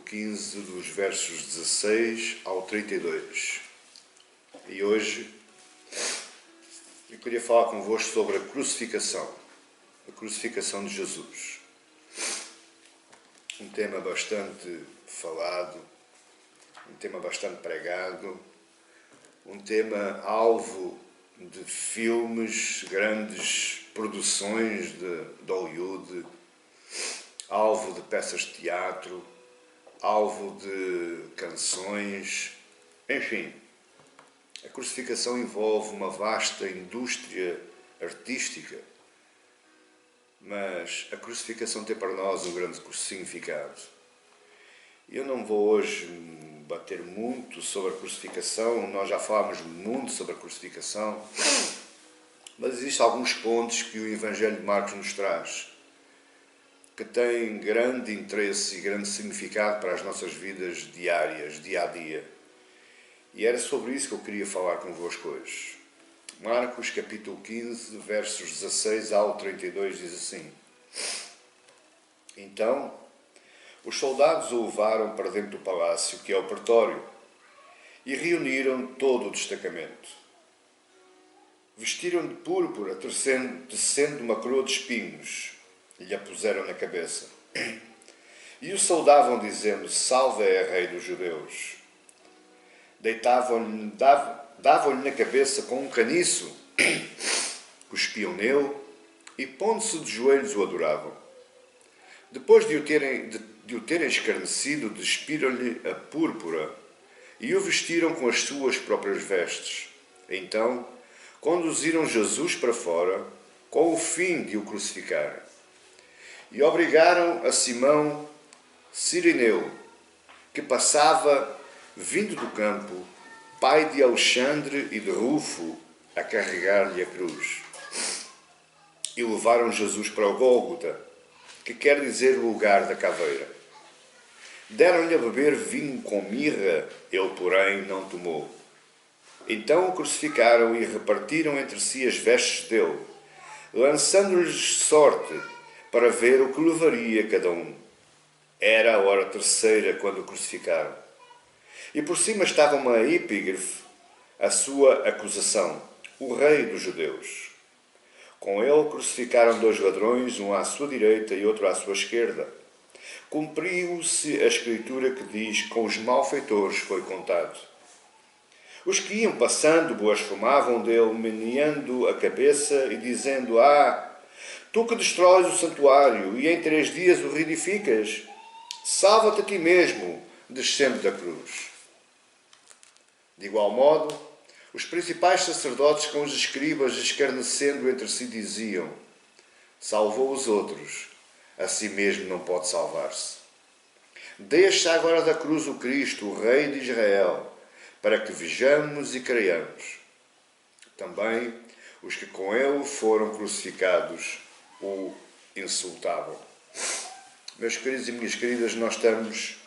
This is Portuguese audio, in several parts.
15, dos versos 16 ao 32. E hoje eu queria falar convosco sobre a crucificação de Jesus. Um tema bastante falado, um tema bastante pregado, um tema alvo de filmes, grandes produções de Hollywood, alvo de peças de teatro, alvo de canções, enfim. A crucificação envolve uma vasta indústria artística, mas a crucificação tem para nós um grande significado. Eu não vou hoje bater muito sobre a crucificação, nós já falámos muito sobre a crucificação, mas existem alguns pontos que o Evangelho de Marcos nos traz, que têm grande interesse e grande significado para as nossas vidas diárias, dia a dia. E era sobre isso que eu queria falar convosco hoje. Marcos, capítulo 15, versos 16 ao 32, diz assim: Então, os soldados o levaram para dentro do palácio, que é o pretório, e reuniram todo o destacamento. Vestiram de púrpura, tecendo uma coroa de espinhos, e lhe a puseram na cabeça. E o saudavam, dizendo: Salve é rei dos judeus. Davam-lhe na cabeça com um caniço, cuspiam nele, e pondo-se de joelhos o adoravam. Depois de o terem escarnecido, despiram-lhe a púrpura e o vestiram com as suas próprias vestes. Então, conduziram Jesus para fora, com o fim de o crucificarem. E obrigaram a Simão Cirineu, que passava, vindo do campo, pai de Alexandre e de Rufo, a carregar-lhe a cruz. E levaram Jesus para o Gólgota, que quer dizer lugar da caveira. Deram-lhe a beber vinho com mirra, ele, porém, não tomou. Então o crucificaram e repartiram entre si as vestes dele, lançando-lhes sorte para ver o que levaria cada um. Era a hora terceira quando o crucificaram. E por cima estava uma epígrafe, a sua acusação: o rei dos judeus. Com ele crucificaram 2 ladrões, um à sua direita e outro à sua esquerda. Cumpriu-se a escritura que diz: com os malfeitores foi contado. Os que iam passando blasfemavam dele, meneando a cabeça e dizendo: tu que destróis o santuário e em 3 dias o reedificas, salva-te a ti mesmo, descendo da cruz. De igual modo, os principais sacerdotes com os escribas, escarnecendo entre si, diziam: salvou os outros, a si mesmo não pode salvar-se. Deixa agora da cruz o Cristo, o Rei de Israel, para que vejamos e creiamos. Também os que com ele foram crucificados o insultavam. Meus queridos e minhas queridas, nós estamos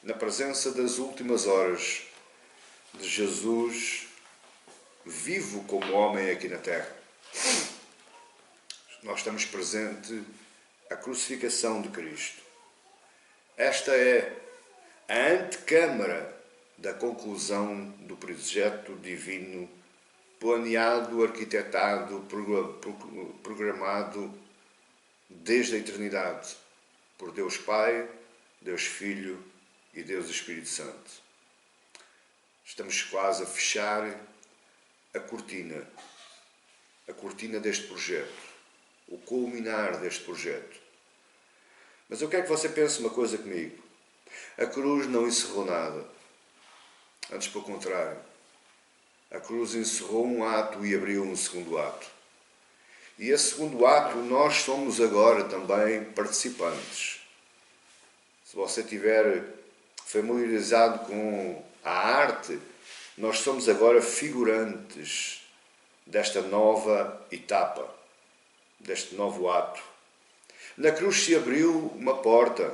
na presença das últimas horas de Jesus vivo como homem aqui na terra. Nós estamos presente à crucificação de Cristo. Esta é a antecâmara da conclusão do projeto divino planeado, arquitetado, programado desde a eternidade por Deus Pai, Deus Filho e Deus Espírito Santo. Estamos quase a fechar a cortina deste projeto, o culminar deste projeto. Mas eu quero que você pense uma coisa comigo. A cruz não encerrou nada. Antes, pelo contrário. A cruz encerrou um ato e abriu um segundo ato. E esse segundo ato, nós somos agora também participantes. Se você estiver familiarizado com a arte, nós somos agora figurantes desta nova etapa, deste novo ato. Na cruz se abriu uma porta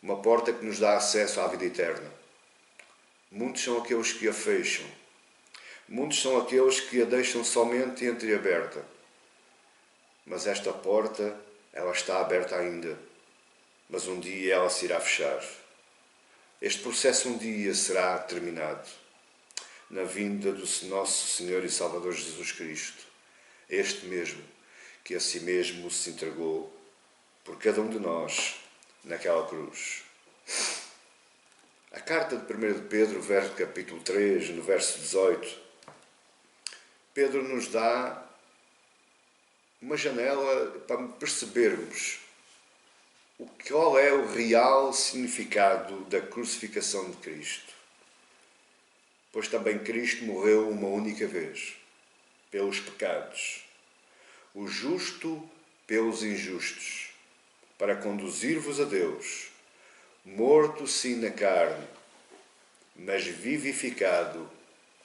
que nos dá acesso à vida eterna. Muitos são aqueles que a fecham. Muitos são aqueles que a deixam somente entreaberta. Mas esta porta, ela está aberta ainda. mas um dia ela se irá fechar. Este processo um dia será terminado na vinda do nosso Senhor e Salvador Jesus Cristo, este mesmo que a si mesmo se entregou por cada um de nós naquela cruz. A carta de 1 de Pedro, capítulo 3, no verso 18, Pedro nos dá uma janela para percebermos qual é o real significado da crucificação de Cristo. Pois também Cristo morreu uma única vez, pelos pecados, o justo pelos injustos, para conduzir-vos a Deus, morto sim na carne, mas vivificado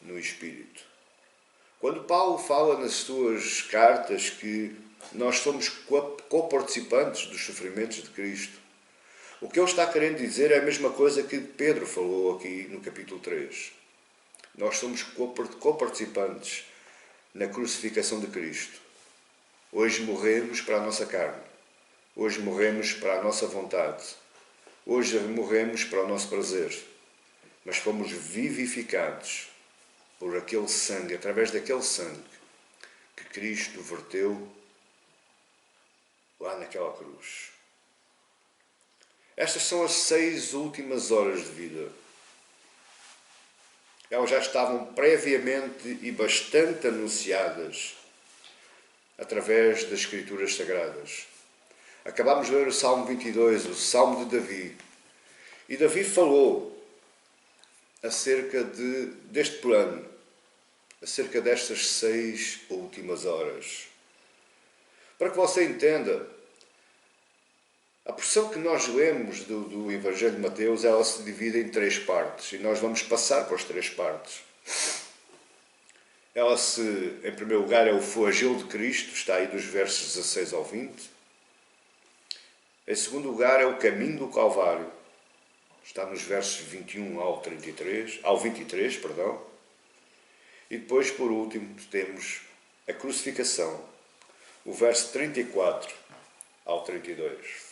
no Espírito. Quando Paulo fala nas suas cartas que nós somos coparticipantes dos sofrimentos de Cristo, o que ele está querendo dizer é a mesma coisa que Pedro falou aqui no capítulo 3. Nós somos coparticipantes na crucificação de Cristo. Hoje morremos para a nossa carne. Hoje morremos para a nossa vontade. Hoje morremos para o nosso prazer. Mas fomos vivificados por aquele sangue, através daquele sangue que Cristo verteu lá naquela cruz. Estas são as 6 últimas horas de vida. Elas já estavam previamente e bastante anunciadas através das Escrituras Sagradas. Acabámos de ler o Salmo 22, o Salmo de Davi. E Davi falou acerca deste plano, acerca destas 6 últimas horas. Para que você entenda, a porção que nós lemos do Evangelho de Mateus, ela se divide em 3 partes, e nós vamos passar por as 3 partes. Em primeiro lugar, é o flagelo de Cristo, está aí dos versos 16 ao 20. Em segundo lugar, é o caminho do Calvário, está nos versos 21 ao 23, perdão. E depois, por último, temos a crucificação, o verso 34 ao 32.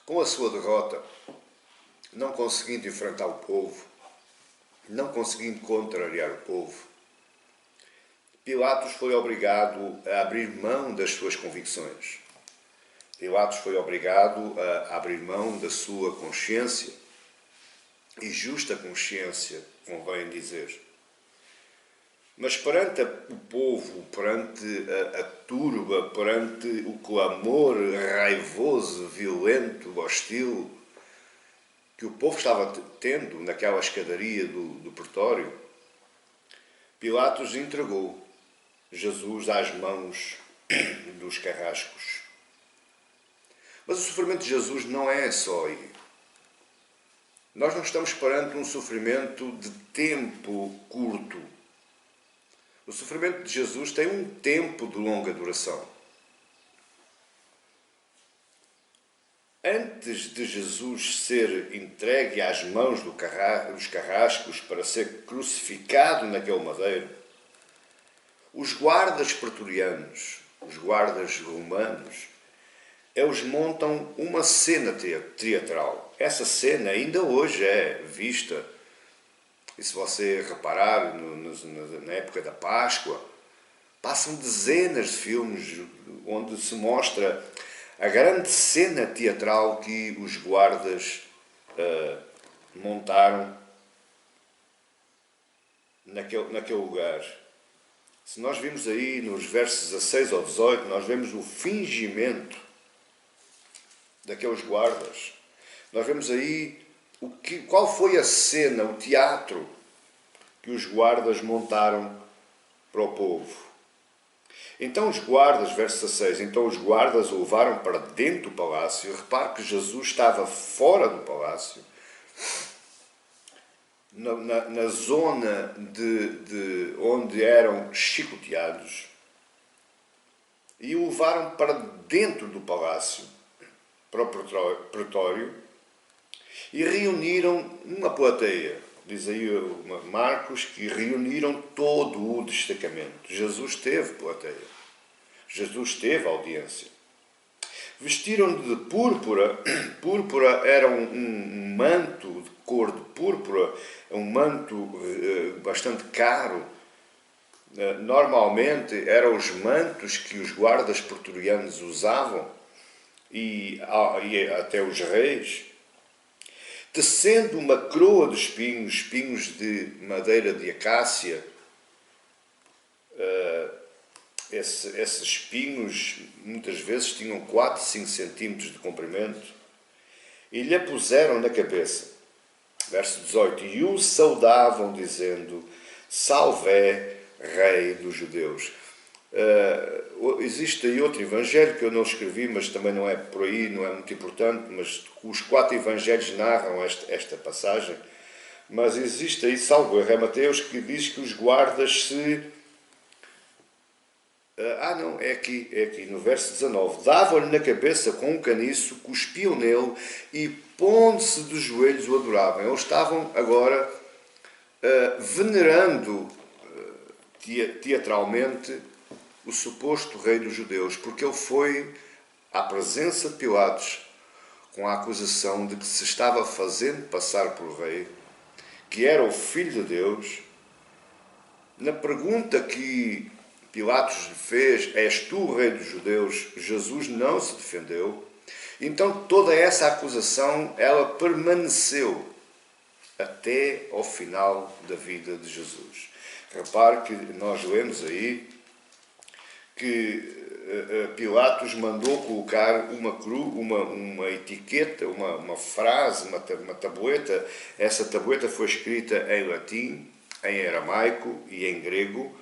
Com a sua derrota, não conseguindo enfrentar o povo, não conseguindo contrariar o povo, Pilatos foi obrigado a abrir mão das suas convicções. Pilatos foi obrigado a abrir mão da sua consciência, e justa consciência, convém dizer. Mas perante o povo, perante a turba, perante o clamor raivoso, violento, hostil, que o povo estava tendo naquela escadaria do pretório, Pilatos entregou Jesus às mãos dos carrascos. Mas o sofrimento de Jesus não é só aí. Nós não estamos perante um sofrimento de tempo curto. O sofrimento de Jesus tem um tempo de longa duração. Antes de Jesus ser entregue às mãos dos carrascos para ser crucificado naquele madeiro, os guardas pretorianos, os guardas romanos, eles montam uma cena teatral. Essa cena ainda hoje é vista. E se você reparar, na época da Páscoa, passam dezenas de filmes onde se mostra a grande cena teatral que os guardas montaram naquele lugar. Se nós vimos aí nos versos 16 ao 18, nós vemos o fingimento daqueles guardas. Nós vemos aí qual foi a cena, o teatro que os guardas montaram para o povo. Então os guardas, verso 16, então os guardas o levaram para dentro do palácio. Repare que Jesus estava fora do palácio, na zona de onde eram chicoteados, e o levaram para dentro do palácio, para o pretório, e reuniram uma plateia diz aí Marcos, que reuniram todo o destacamento. Jesus teve plateia. Jesus teve audiência. Vestiram-no de púrpura. Púrpura era um manto de cor de púrpura, um manto bastante caro. Normalmente eram os mantos que os guardas pretorianos usavam e até os reis. Tecendo uma coroa de espinhos, espinhos de madeira de acácia. Esses espinhos muitas vezes tinham 4, 5 centímetros de comprimento, e lhe puseram na cabeça. Verso 18: e o saudavam, dizendo: Salvé, Rei dos Judeus. Existe aí outro evangelho que eu não escrevi, mas também não é por aí, não é muito importante, mas os 4 evangelhos narram esta passagem. Mas existe aí, salvo erro, é Mateus, que diz que os guardas se... não, é aqui no verso 19. Davam-lhe na cabeça com um caniço, cuspiam nele e, pondo-se de joelhos, o adoravam. Eles estavam agora venerando teatralmente o suposto rei dos judeus, porque ele foi à presença de Pilatos com a acusação de que se estava fazendo passar por rei, que era o Filho de Deus. Na pergunta que Pilatos lhe fez: és tu o rei dos judeus? Jesus não se defendeu. Então toda essa acusação, ela permaneceu até ao final da vida de Jesus. Repare que nós lemos aí que Pilatos mandou colocar uma etiqueta, uma frase, uma tabueta. Essa tabueta foi escrita em latim, em aramaico e em grego.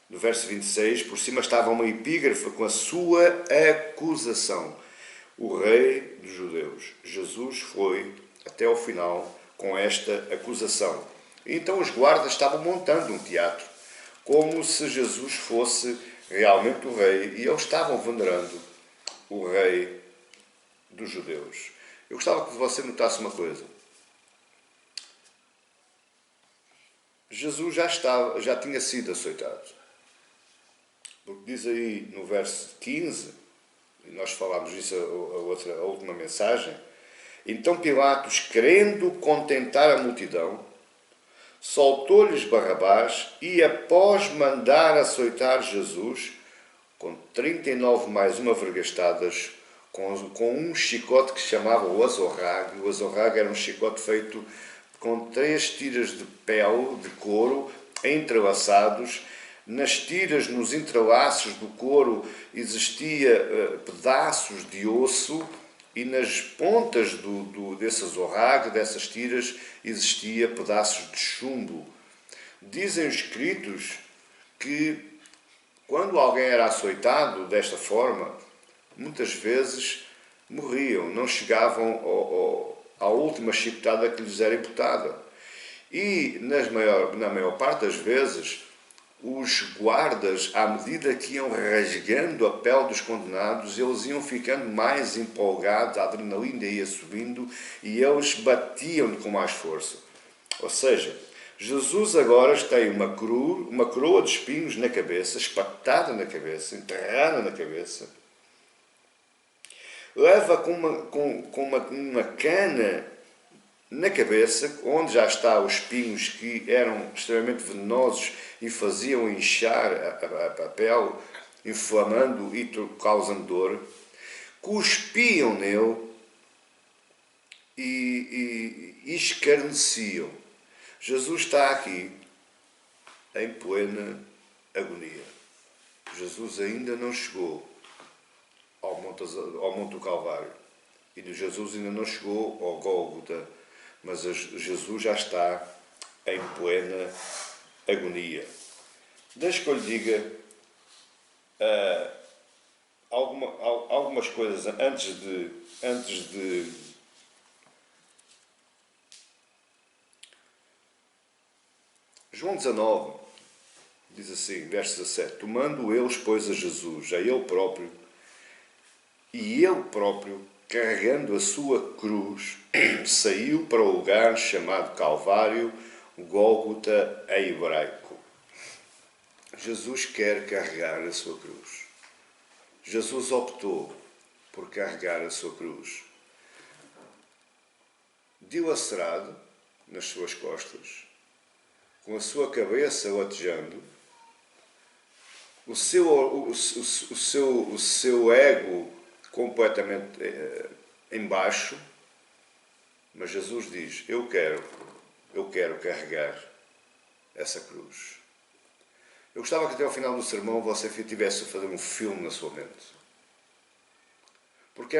No verso 26, por cima estava uma epígrafe com a sua acusação: o rei dos judeus. Jesus foi até ao final com esta acusação. Então os guardas estavam montando um teatro, como se Jesus fosse realmente o rei, e eles estavam venerando o rei dos judeus. Eu gostava que você notasse uma coisa. Jesus já tinha sido açoitado. Porque diz aí no verso 15, e nós falámos isso a última mensagem: então Pilatos, querendo contentar a multidão, soltou-lhes Barrabás e, após mandar açoitar Jesus, com 39 mais uma vergastadas, com um chicote que se chamava o azorrague. O azorrague era um chicote feito com 3 tiras de pele, de couro, entrelaçados. Nas tiras, nos entrelaços do couro, existia pedaços de osso, e nas pontas desse azorrague, dessas tiras, existia pedaços de chumbo. Dizem os escritos que, quando alguém era açoitado desta forma, muitas vezes morriam, não chegavam à última chicotada que lhes era imputada. E, na maior parte das vezes, os guardas, à medida que iam rasgando a pele dos condenados, eles iam ficando mais empolgados, a adrenalina ia subindo e eles batiam com mais força. Ou seja, Jesus agora tem uma coroa de espinhos na cabeça, espatada na cabeça, enterrada na cabeça, leva com uma cana na cabeça, onde já está os espinhos que eram extremamente venenosos e faziam inchar a pele, inflamando e causando dor. Cuspiam nele e escarneciam. Jesus está aqui em plena agonia. Jesus ainda não chegou ao Monte do Calvário. E Jesus ainda não chegou ao Gólgota. Mas Jesus já está em plena agonia. Deixe que eu lhe diga algumas coisas antes de João 19 diz assim, verso 17: tomando eles, pois, a Jesus, a ele próprio, e ele próprio carregando a sua cruz, saiu para o lugar chamado Calvário, Gólgota em hebraico. Jesus quer carregar a sua cruz. Jesus optou por carregar a sua cruz. Dilacerado nas suas costas, com a sua cabeça latejando, o seu ego completamente embaixo, mas Jesus diz: eu quero carregar essa cruz. Eu gostava que até ao final do sermão você tivesse a fazer um filme na sua mente. Porque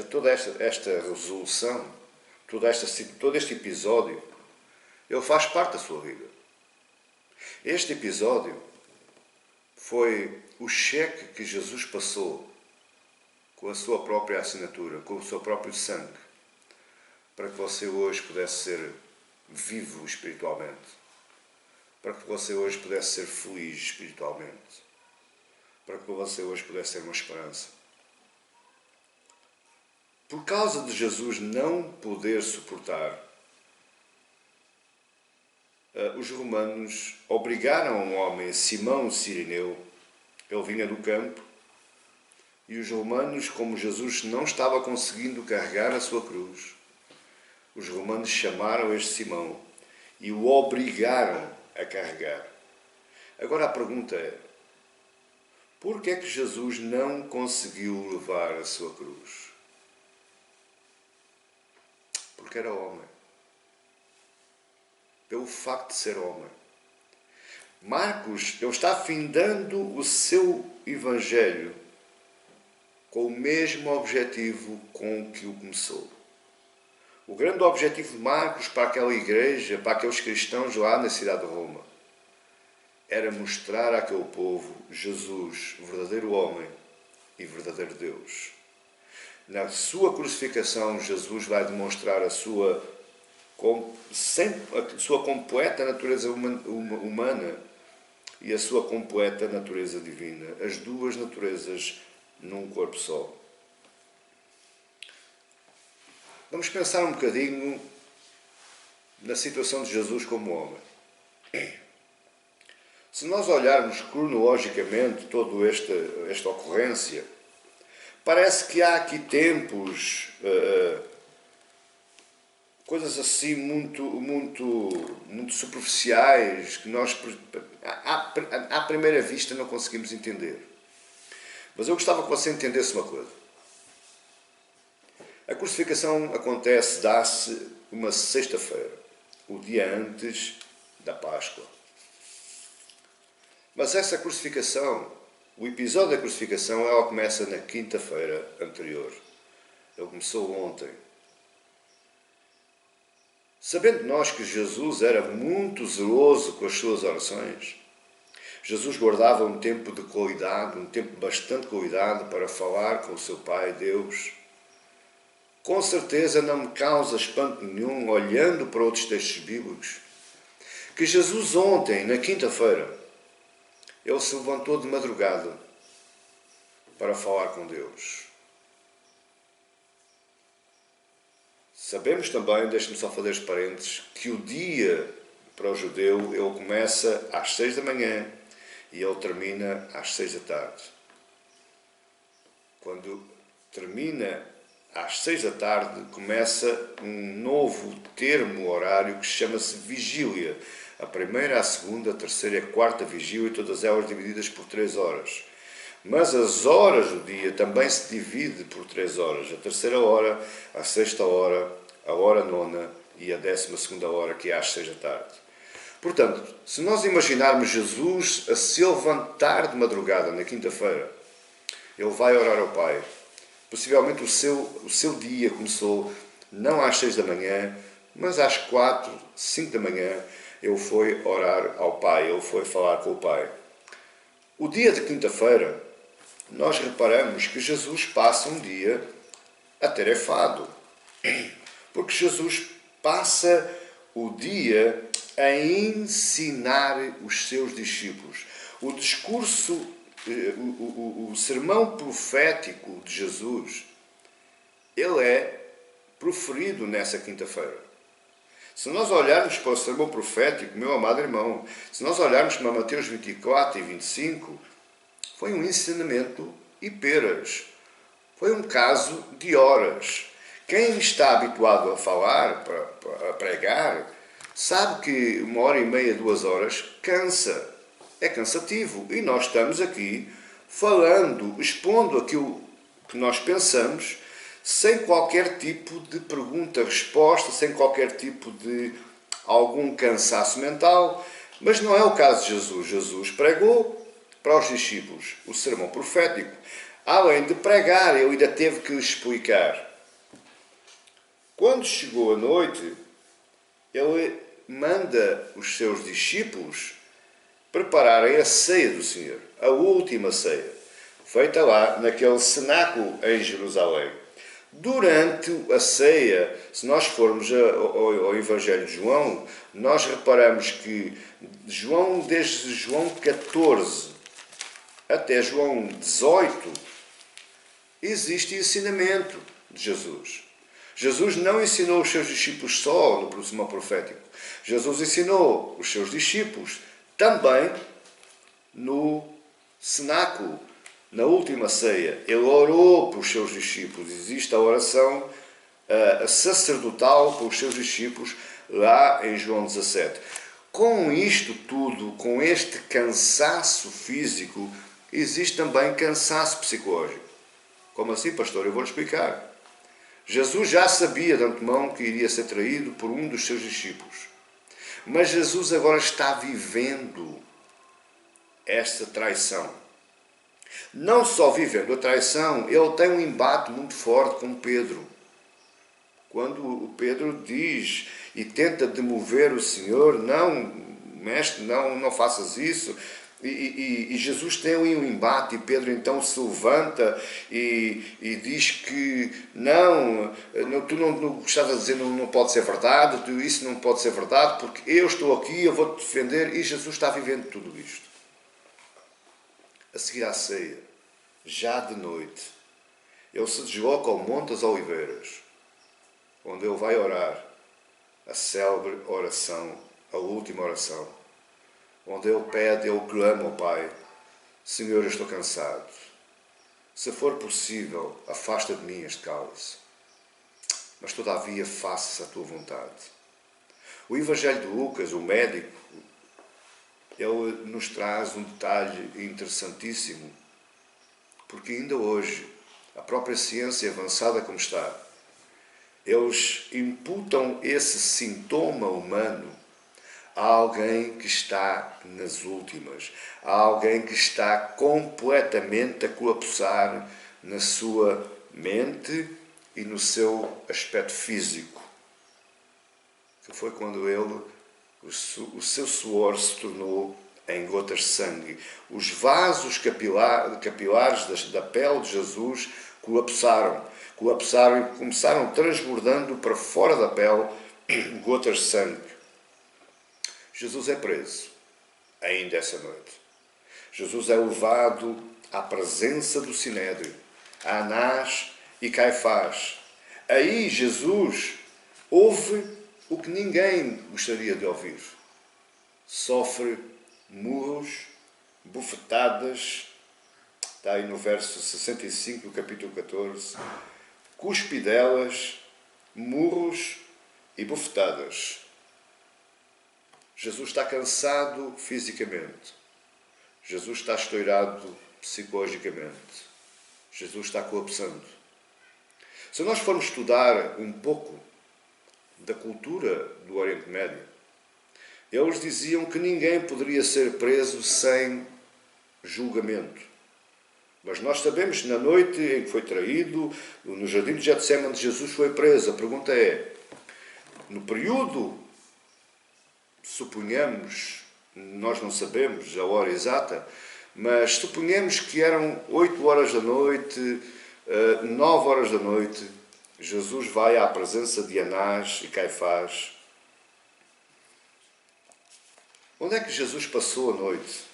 toda esta resolução, todo este episódio, ele faz parte da sua vida. Este episódio foi o cheque que Jesus passou com a sua própria assinatura, com o seu próprio sangue, para que você hoje pudesse ser vivo espiritualmente, para que você hoje pudesse ser feliz espiritualmente, para que você hoje pudesse ter uma esperança. Por causa de Jesus não poder suportar, os romanos obrigaram um homem, Simão Cirineu, ele vinha do campo, e os romanos, como Jesus não estava conseguindo carregar a sua cruz, os romanos chamaram este Simão e o obrigaram a carregar. Agora a pergunta é: por que é que Jesus não conseguiu levar a sua cruz? Porque era homem. Pelo facto de ser homem. Marcos, ele está findando o seu evangelho com o mesmo objetivo com que o começou. O grande objetivo de Marcos para aquela igreja, para aqueles cristãos lá na cidade de Roma, era mostrar àquele povo Jesus, verdadeiro homem e verdadeiro Deus. Na sua crucificação, Jesus vai demonstrar a sua completa natureza humana e a sua completa natureza divina. As duas naturezas num corpo só. Vamos pensar um bocadinho na situação de Jesus como homem. Se nós olharmos cronologicamente toda esta ocorrência, parece que há aqui tempos, coisas assim muito superficiais que nós, à primeira vista, não conseguimos entender. Mas eu gostava que você entendesse uma coisa. A crucificação dá-se uma sexta-feira, o dia antes da Páscoa. Mas essa crucificação, o episódio da crucificação, ela começa na quinta-feira anterior. Ele começou ontem. Sabendo nós que Jesus era muito zeloso com as suas orações, Jesus guardava um tempo de qualidade, um tempo bastante qualidade para falar com o seu Pai, Deus. Com certeza não me causa espanto nenhum, olhando para outros textos bíblicos, que Jesus ontem, na quinta-feira, ele se levantou de madrugada para falar com Deus. Sabemos também, deixe-me só fazer os parênteses, que o dia para o judeu, ele começa às 6 da manhã e ele termina às 6 da tarde. Quando termina às 6 da tarde, começa um novo termo horário que chama-se vigília. A primeira, a segunda, a terceira e a quarta vigília, todas elas divididas por 3 horas. Mas as horas do dia também se divide por 3 horas. A terceira hora, a sexta hora, a hora nona e a 12ª hora, que é às 6 da tarde. Portanto, se nós imaginarmos Jesus a se levantar de madrugada na quinta-feira, ele vai orar ao Pai. Possivelmente o seu dia começou não às 6 da manhã, mas às 4, 5 da manhã, ele foi orar ao Pai, ele foi falar com o Pai. O dia de quinta-feira, nós reparamos que Jesus passa um dia atarefado, porque Jesus passa o dia a ensinar os seus discípulos. O discurso, o sermão profético de Jesus ele é proferido nessa quinta-feira. Se nós olharmos para o sermão profético, meu amado irmão, se nós olharmos para Mateus 24 e 25, foi um ensinamento e peras. Foi um caso de horas. Quem está habituado a falar, a pregar, sabe que 1h30, 2 horas cansa. É cansativo. E nós estamos aqui falando, expondo aquilo que nós pensamos, sem qualquer tipo de pergunta-resposta, sem qualquer tipo de algum cansaço mental. Mas não é o caso de Jesus. Jesus pregou para os discípulos o sermão profético. Além de pregar, ele ainda teve que explicar. Quando chegou a noite, ele manda os seus discípulos prepararem a ceia do Senhor, a última ceia, feita lá naquele cenáculo em Jerusalém. Durante a ceia, se nós formos ao Evangelho de João, nós reparamos que desde João 14 até João 18, existe ensinamento de Jesus. Jesus não ensinou os seus discípulos só no sermão profético. Jesus ensinou os seus discípulos também no cenáculo, na última ceia. Ele orou para os seus discípulos. Existe a oração sacerdotal para os seus discípulos lá em João 17. Com isto tudo, com este cansaço físico, existe também cansaço psicológico. Como assim, pastor? Eu vou-lhe explicar. Jesus já sabia de antemão que iria ser traído por um dos seus discípulos. Mas Jesus agora está vivendo esta traição. Não só vivendo a traição, ele tem um embate muito forte com Pedro. Quando o Pedro diz e tenta demover o Senhor, não, mestre, não faças isso. E Jesus tem um embate e Pedro então se levanta e diz que tu não estás a dizer não pode ser verdade, isso não pode ser verdade, porque eu estou aqui, eu vou-te defender, e Jesus está vivendo tudo isto. A seguir à ceia, já de noite, ele se desloca ao Monte das Oliveiras, onde ele vai orar a célebre oração, a última oração, onde ele pede, ele clama ao Pai: Senhor, eu estou cansado. Se for possível, afasta de mim este cálice. Mas todavia faça a tua vontade. O Evangelho de Lucas, o médico, ele nos traz um detalhe interessantíssimo, porque ainda hoje, a própria ciência avançada como está, eles imputam esse sintoma humano a alguém que está nas últimas, a alguém que está completamente a colapsar na sua mente e no seu aspecto físico. Que foi quando o seu suor se tornou em gotas de sangue. Os vasos capilares da pele de Jesus colapsaram e começaram transbordando para fora da pele gotas de sangue. Jesus é preso, ainda essa noite. Jesus é levado à presença do Sinédrio, a Anás e Caifás. Aí Jesus ouve o que ninguém gostaria de ouvir. Sofre murros, bufetadas, está aí no verso 65 do capítulo 14, cuspidelas, murros e bufetadas. Jesus está cansado fisicamente. Jesus está estourado psicologicamente. Jesus está colapsando. Se nós formos estudar um pouco da cultura do Oriente Médio, eles diziam que ninguém poderia ser preso sem julgamento. Mas nós sabemos que na noite em que foi traído, no jardim de Getsemane, Jesus foi preso. A pergunta é, no período, suponhamos, nós não sabemos a hora exata, mas suponhamos que eram 8 horas da noite, 9 horas da noite, Jesus vai à presença de Anás e Caifás. Onde é que Jesus passou a noite?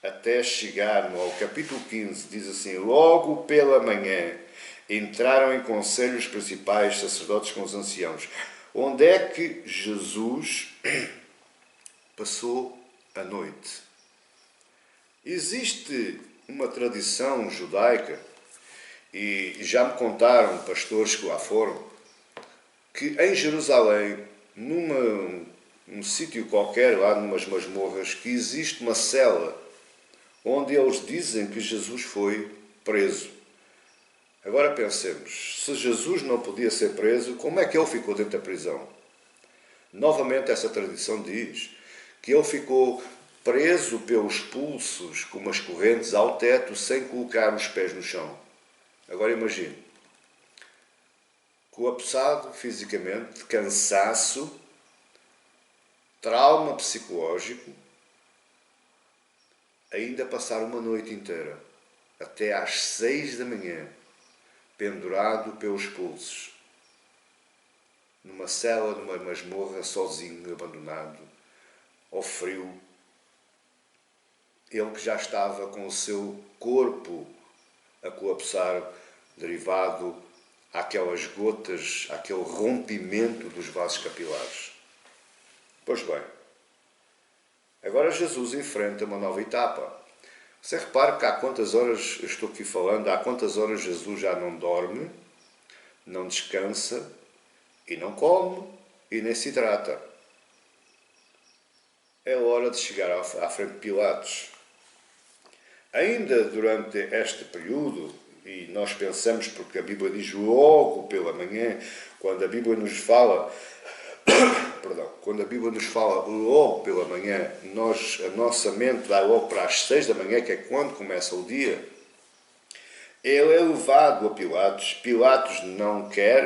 Até chegar ao capítulo 15, diz assim: logo pela manhã, entraram em conselho os principais sacerdotes com os anciãos. Onde é que Jesus passou a noite? Existe uma tradição judaica, e já me contaram pastores que lá foram, que em Jerusalém, num sítio qualquer, lá numas masmorras, que existe uma cela onde eles dizem que Jesus foi preso. Agora pensemos, se Jesus não podia ser preso, como é que ele ficou dentro da prisão? Novamente essa tradição diz que ele ficou preso pelos pulsos com umas correntes ao teto sem colocar os pés no chão. Agora imagine, colapsado fisicamente, cansaço, trauma psicológico, ainda passar uma noite inteira, até às 6 da manhã, pendurado pelos pulsos, numa cela, numa masmorra, sozinho, abandonado, ao frio. Ele que já estava com o seu corpo a colapsar, derivado àquelas gotas, àquele rompimento dos vasos capilares. Pois bem, agora Jesus enfrenta uma nova etapa. Você repara que há quantas horas, eu estou aqui falando, há quantas horas Jesus já não dorme, não descansa, e não come, e nem se hidrata. É hora de chegar à frente de Pilatos. Ainda durante este período, e nós pensamos, porque a Bíblia diz logo pela manhã, quando a Bíblia nos fala, quando a Bíblia nos fala logo pela manhã, a nossa mente vai logo para as 6 da manhã, que é quando começa o dia. Ele é levado a Pilatos. Pilatos não quer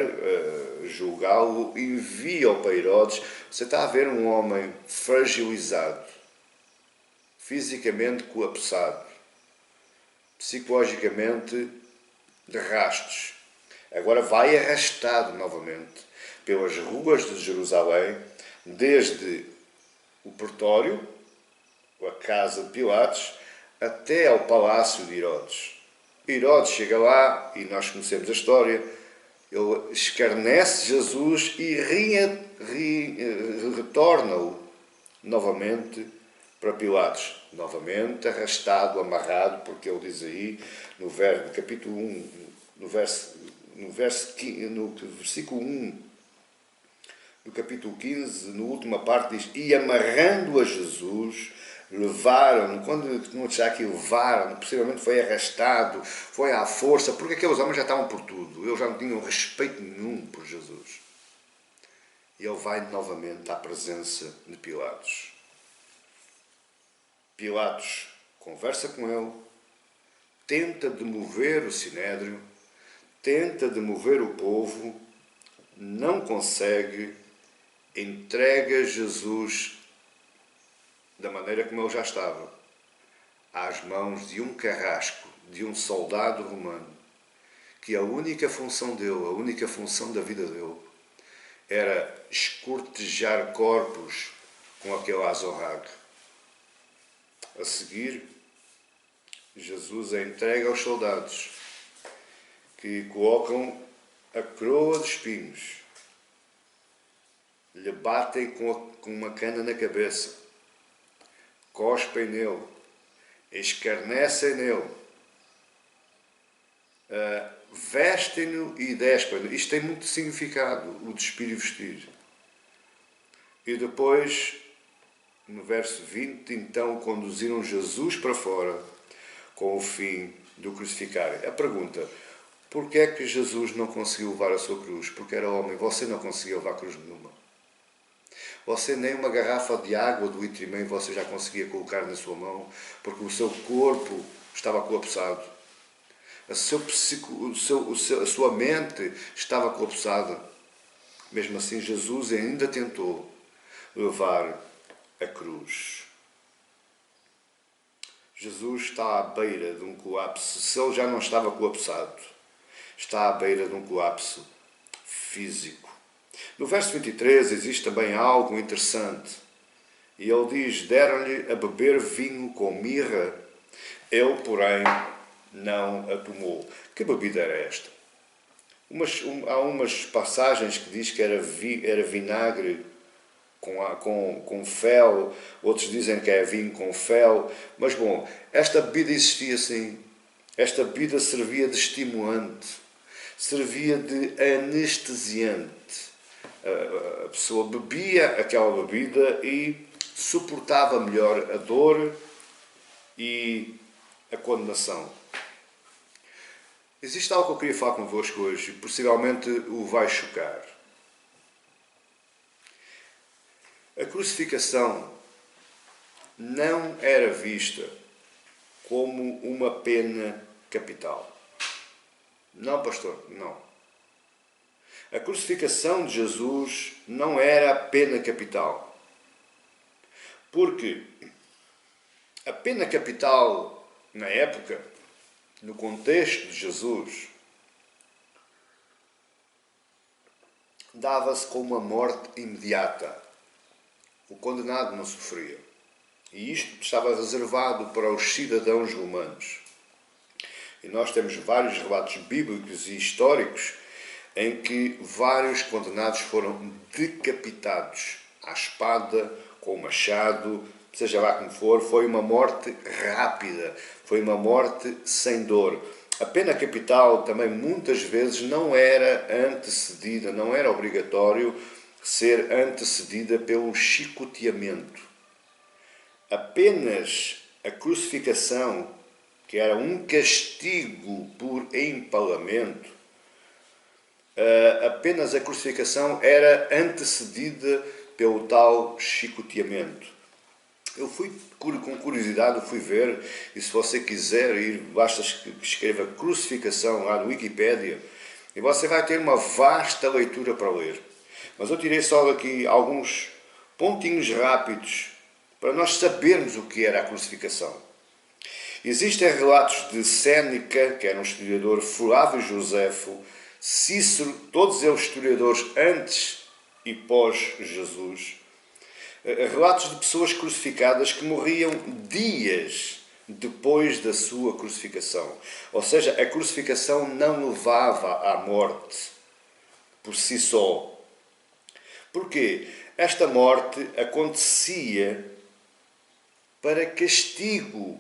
julgá-lo, envia-o para Herodes. Você está a ver um homem fragilizado, fisicamente colapsado, psicologicamente de rastos. Agora vai arrastado novamente pelas ruas de Jerusalém, desde o pretório, a casa de Pilatos, até ao palácio de Herodes. Herodes chega lá, e nós conhecemos a história, ele escarnece Jesus e retorna-o novamente para Pilatos. Novamente arrastado, amarrado, porque ele diz aí, no capítulo 1, no versículo 1, no capítulo 15, na última parte diz, e amarrando a Jesus, levaram-no, quando não está aqui, levaram-no, possivelmente foi arrastado, foi à força, porque aqueles homens já estavam por tudo, eles já não tinham respeito nenhum por Jesus. E ele vai novamente à presença de Pilatos. Pilatos conversa com ele, tenta demover o sinédrio, tenta demover o povo, não consegue, entrega Jesus da maneira como ele já estava, às mãos de um carrasco, de um soldado romano, que a única função dele, a única função da vida dele, era escortejar corpos com aquele azorrague. A seguir, Jesus a entrega aos soldados, que colocam a coroa de espinhos, lhe batem com uma cana na cabeça, cospem nele, escarnecem nele, vestem-no e despem-no. Isto tem muito significado, o despir e vestir. E depois, no verso 20, então conduziram Jesus para fora com o fim de o crucificarem. A pergunta, porquê é que Jesus não conseguiu levar a sua cruz? Porque era homem, você não conseguia levar cruz nenhuma. Você nem uma garrafa de água do litro e meio você já conseguia colocar na sua mão, porque o seu corpo estava colapsado. A sua mente estava colapsada. Mesmo assim, Jesus ainda tentou levar a cruz. Jesus está à beira de um colapso. Se ele já não estava colapsado, está à beira de um colapso físico. No verso 23 existe também algo interessante. E ele diz, deram-lhe a beber vinho com mirra. Ele, porém, não a tomou. Que bebida era esta? Há umas passagens que diz que era vinagre com fel, outros dizem que é vinho com fel, mas bom, esta bebida existia assim, esta bebida servia de estimulante, servia de anestesiante. A pessoa bebia aquela bebida e suportava melhor a dor e a condenação. Existe algo que eu queria falar convosco hoje, e possivelmente o vai chocar. A crucificação não era vista como uma pena capital. Não, pastor, não. A crucificação de Jesus não era a pena capital. Porque a pena capital, na época, no contexto de Jesus, dava-se com uma morte imediata. O condenado não sofria. E isto estava reservado para os cidadãos romanos. E nós temos vários relatos bíblicos e históricos em que vários condenados foram decapitados à espada, com o machado, seja lá como for. Foi uma morte rápida, foi uma morte sem dor. A pena capital também muitas vezes não era antecedida, não era obrigatório ser antecedida pelo chicoteamento. Apenas a crucificação, que era um castigo por empalamento, apenas a crucificação era antecedida pelo tal chicoteamento. Eu fui com curiosidade, fui ver, e se você quiser ir, basta que escreva crucificação lá no Wikipédia, e você vai ter uma vasta leitura para ler. Mas eu tirei só daqui alguns pontinhos rápidos para nós sabermos o que era a crucificação. Existem relatos de Séneca, que era um historiador, Flávio Josefo, Cícero, todos eles historiadores antes e pós-Jesus, relatos de pessoas crucificadas que morriam dias depois da sua crucificação. Ou seja, a crucificação não levava à morte por si só. Porquê? Esta morte acontecia para castigo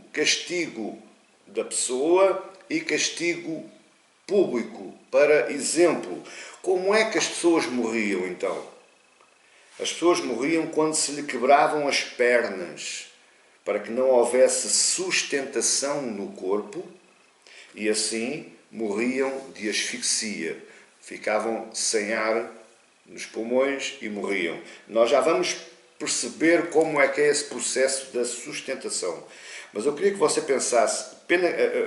da pessoa e castigo público. Para exemplo, como é que as pessoas morriam então? As pessoas morriam quando se lhe quebravam as pernas, para que não houvesse sustentação no corpo, e assim morriam de asfixia. Ficavam sem ar nos pulmões e morriam. Nós já vamos perceber como é que é esse processo da sustentação. Mas eu queria que você pensasse,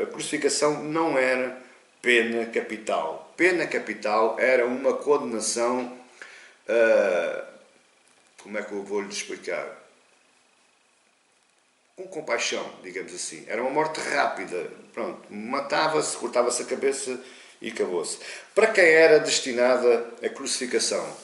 a crucificação não era pena capital. Pena capital era uma condenação, como é que eu vou lhe explicar? Com compaixão, digamos assim. Era uma morte rápida. Pronto, matava-se, cortava-se a cabeça e acabou-se. Para quem era destinada a crucificação?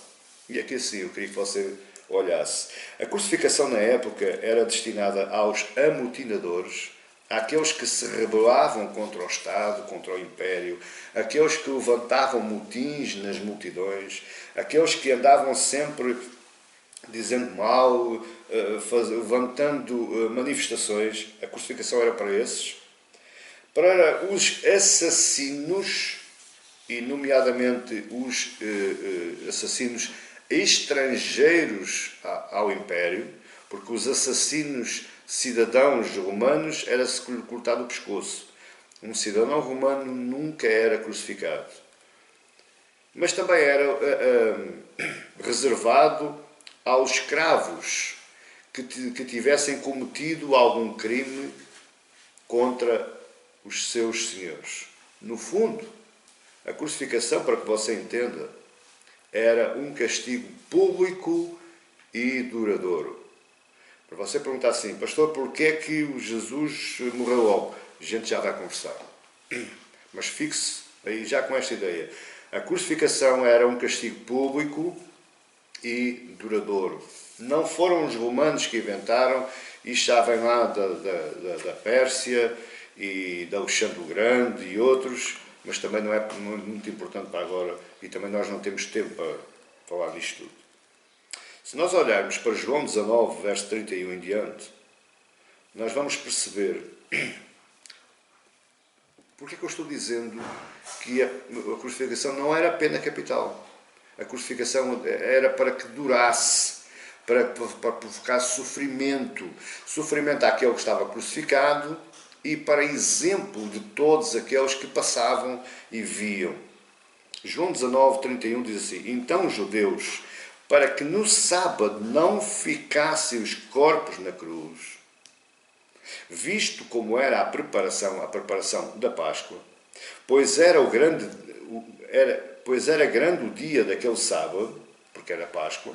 E aqui sim, eu queria que você olhasse. A crucificação na época era destinada aos amotinadores, àqueles que se rebelavam contra o Estado, contra o Império, aqueles que levantavam motins nas multidões, aqueles que andavam sempre dizendo mal, levantando manifestações. A crucificação era para esses. Para os assassinos, e nomeadamente os assassinos estrangeiros ao Império, porque os assassinos cidadãos romanos era-se cortado o pescoço. Um cidadão romano nunca era crucificado. Mas também era reservado aos escravos que tivessem cometido algum crime contra os seus senhores. No fundo, a crucificação, para que você entenda, era um castigo público e duradouro. Para você perguntar assim, pastor, porquê é que o Jesus morreu logo? A gente já vai conversar. Mas fixe aí já com esta ideia. A crucificação era um castigo público e duradouro. Não foram os romanos que inventaram, isto já vem lá da Pérsia e de Alexandre o Grande e outros, mas também não é muito importante para agora e também nós não temos tempo para falar disto tudo. Se nós olharmos para João 19, verso 31 em diante, nós vamos perceber porque é que eu estou dizendo que a crucificação não era a pena capital. A crucificação era para que durasse, para provocar sofrimento. Sofrimento àquele que estava crucificado e para exemplo de todos aqueles que passavam e viam. João 19, 31 diz assim: então os judeus, para que no sábado não ficassem os corpos na cruz, visto como era a preparação da Páscoa, pois era grande o dia daquele sábado, porque era Páscoa,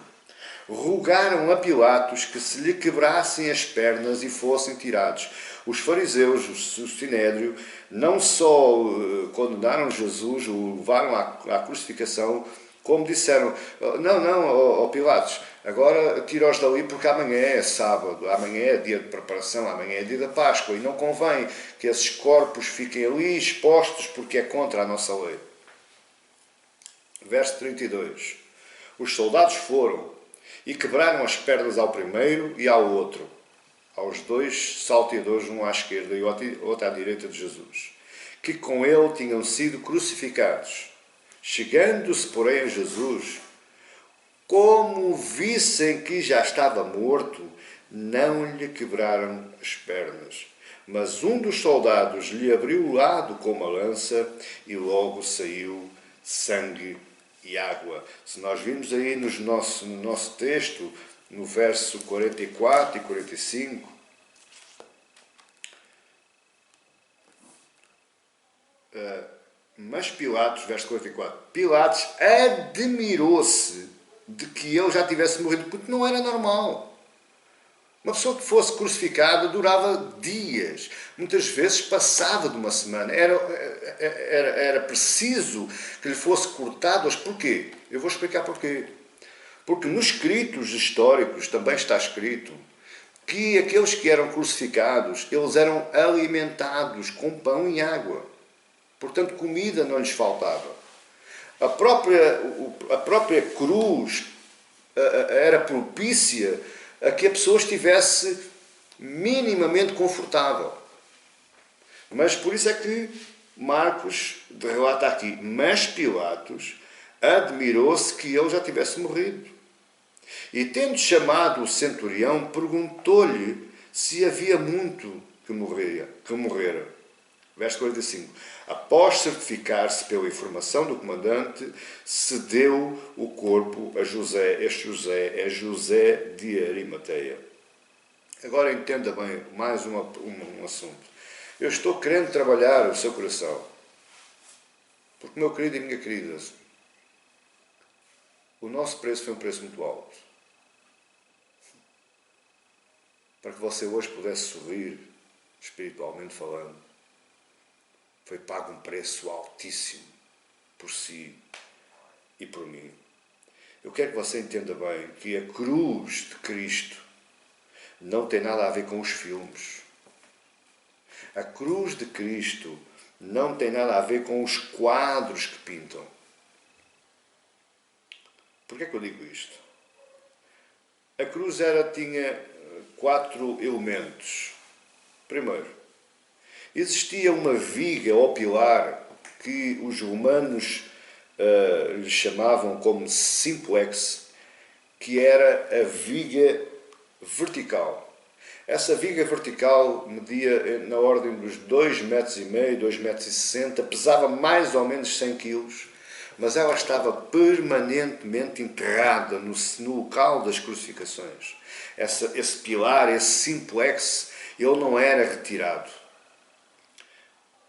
rogaram a Pilatos que se lhe quebrassem as pernas e fossem tirados. Os fariseus, o Sinédrio, não só condenaram Jesus, o levaram à crucificação, como disseram: não, Pilatos, agora tira-os dali porque amanhã é sábado, amanhã é dia de preparação, amanhã é dia da Páscoa e não convém que esses corpos fiquem ali expostos porque é contra a nossa lei. Verso 32. Os soldados foram e quebraram as pernas ao primeiro e ao outro, aos dois salteadores, um à esquerda e outro à direita de Jesus, que com ele tinham sido crucificados. Chegando-se, porém, a Jesus, como vissem que já estava morto, não lhe quebraram as pernas. Mas um dos soldados lhe abriu o lado com uma lança e logo saiu sangue e água. Se nós vimos aí no nosso texto, no verso 44 e 45, mas Pilatos, verso 44, Pilatos admirou-se de que ele já tivesse morrido, porque não era normal. Uma pessoa que fosse crucificada durava dias, muitas vezes passava de uma semana. Era preciso que lhe fosse cortado. Porquê? Eu vou explicar porquê. Porque nos escritos históricos também está escrito que aqueles que eram crucificados, eles eram alimentados com pão e água. Portanto, comida não lhes faltava. A própria cruz era propícia a que a pessoa estivesse minimamente confortável. Mas por isso é que Marcos relata aqui: mas Pilatos admirou-se que ele já tivesse morrido. E tendo chamado o centurião, perguntou-lhe se havia muito que morrera. Verso 45. Após certificar-se pela informação do comandante, cedeu o corpo a José. Este José é José de Arimateia. Agora entenda bem mais um assunto. Eu estou querendo trabalhar o seu coração. Porque, meu querido e minha querida, o nosso preço foi um preço muito alto. Para que você hoje pudesse sorrir, espiritualmente falando, foi pago um preço altíssimo por si e por mim. Eu quero que você entenda bem que a cruz de Cristo não tem nada a ver com os filmes. A cruz de Cristo não tem nada a ver com os quadros que pintam. Porquê é que eu digo isto? A cruz tinha 4 elementos. Primeiro, existia uma viga ou pilar que os romanos lhe chamavam como simplex, que era a viga vertical. Essa viga vertical media na ordem dos 2,5 metros, 2,60 metros, pesava mais ou menos 100 quilos, mas ela estava permanentemente enterrada no local das crucificações. Esse pilar, esse simplex, ele não era retirado.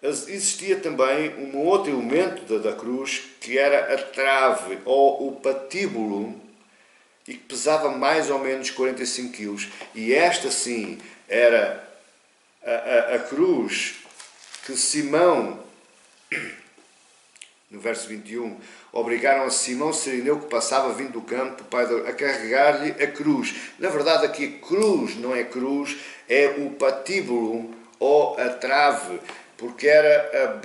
Existia também um outro elemento da cruz, que era a trave, ou o patíbulo, e que pesava mais ou menos 45 quilos. E esta, sim, era a cruz que Simão, no verso 21, obrigaram a Simão Cirineu, que passava vindo do campo, a carregar-lhe a cruz. Na verdade, aqui a cruz não é cruz, é o patíbulo ou a trave, porque era